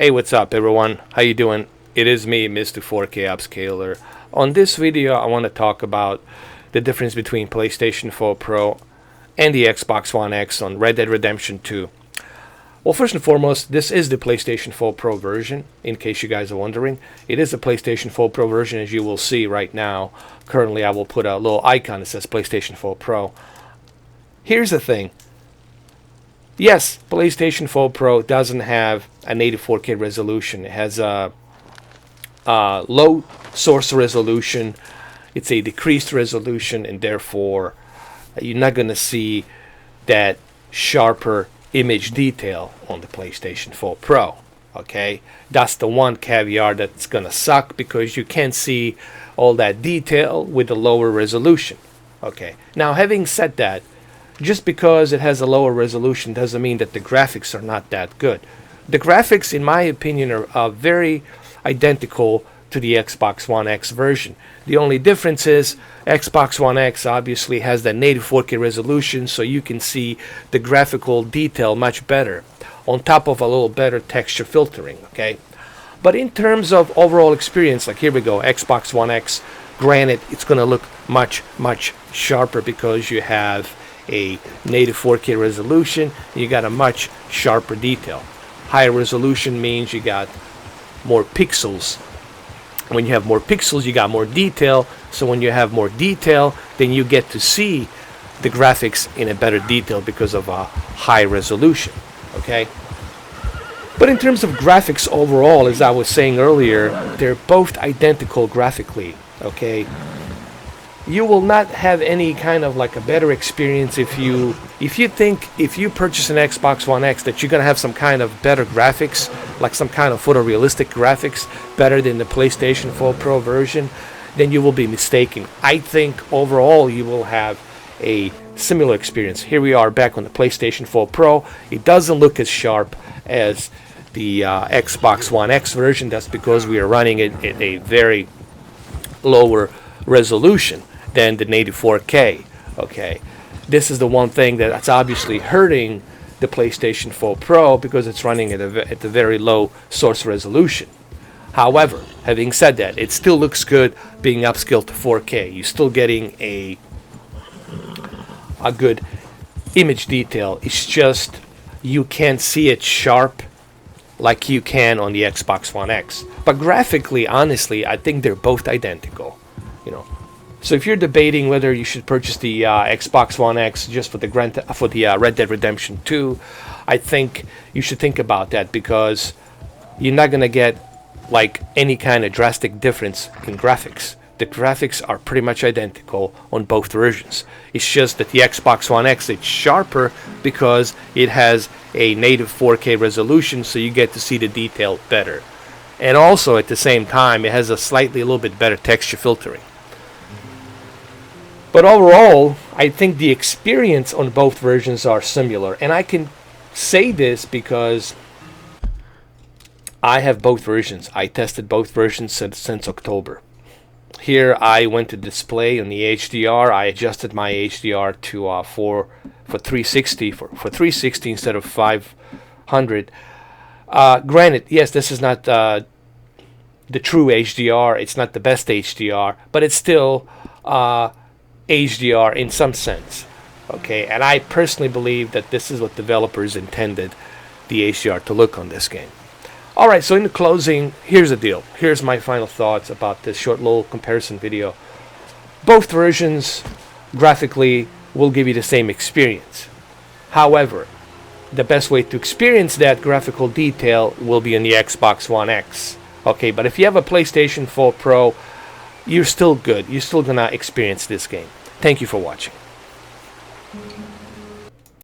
Hey, what's up everyone? How you doing? It is me, Mr. 4K Upscaler. On this video, I want to talk about the difference between PlayStation 4 Pro and the Xbox One X on Red Dead Redemption 2. Well, first and foremost, this is the PlayStation 4 Pro version, in case you guys are wondering. It is the PlayStation 4 Pro version, as you will see right now. Currently, I will put a little icon that says PlayStation 4 Pro. Here's the thing. Yes, PlayStation 4 Pro doesn't have a native 4K resolution. It has a low source resolution. It's a decreased resolution, and therefore you're not going to see that sharper image detail on the PlayStation 4 Pro. Okay, that's the one caveat that's going to suck, because you can't see all that detail with the lower resolution. Okay, now having said that, just because it has a lower resolution doesn't mean that the graphics are not that good. The graphics, in my opinion, are very identical to the Xbox One X version. The only difference is Xbox One X obviously has the native 4K resolution, so you can see the graphical detail much better, on top of a little better texture filtering. Okay, but in terms of overall experience, like here we go, Xbox One X, granted it's going to look much sharper because you have a native 4K resolution. You got a much sharper detail. Higher resolution means you got more pixels. When you have more pixels, you got more detail. So when you have more detail, then you get to see the graphics in a better detail because of a high resolution. Okay, but in terms of graphics overall, as I was saying earlier, they're both identical graphically. Okay, you will not have any kind of like a better experience if you purchase an Xbox One X that you're gonna have some kind of better graphics, like some kind of photorealistic graphics better than the PlayStation 4 Pro version. Then you will be mistaken. I think overall you will have a similar experience. Here we are back on the PlayStation 4 Pro. It doesn't look as sharp as the Xbox One X version. That's because we are running it at a very lower resolution than the native 4K. Okay, this is the one thing that's obviously hurting the PlayStation 4 Pro, because it's running at a very low source resolution. However, having said that, it still looks good being upscaled to 4K. You're still getting a good image detail. It's just you can't see it sharp like you can on the Xbox One X. But graphically, honestly, I think they're both identical. You know, so if you're debating whether you should purchase the Xbox One X just for the Red Dead Redemption 2, I think you should think about that, because you're not gonna get like any kind of drastic difference in graphics. The graphics are pretty much identical on both versions. It's just that the Xbox One X is sharper because it has a native 4K resolution, so you get to see the detail better. And also at the same time, it has a little bit better texture filtering. But overall, I think the experience on both versions are similar. And I can say this because I have both versions. I tested both versions since October. Here I went to display on the HDR. I adjusted my HDR to for 360 for 360 instead of 500. Granted, yes, this is not the true HDR. It's not the best HDR, but it's still HDR in some sense. Okay, and I personally believe that this is what developers intended the HDR to look on this game. Alright, so in the closing, here's the deal. Here's my final thoughts about this short little comparison video. Both versions graphically will give you the same experience. However, the best way to experience that graphical detail will be on the Xbox One X. Okay, but if you have a PlayStation 4 Pro, you're still good. You're still gonna experience this game. Thank you for watching.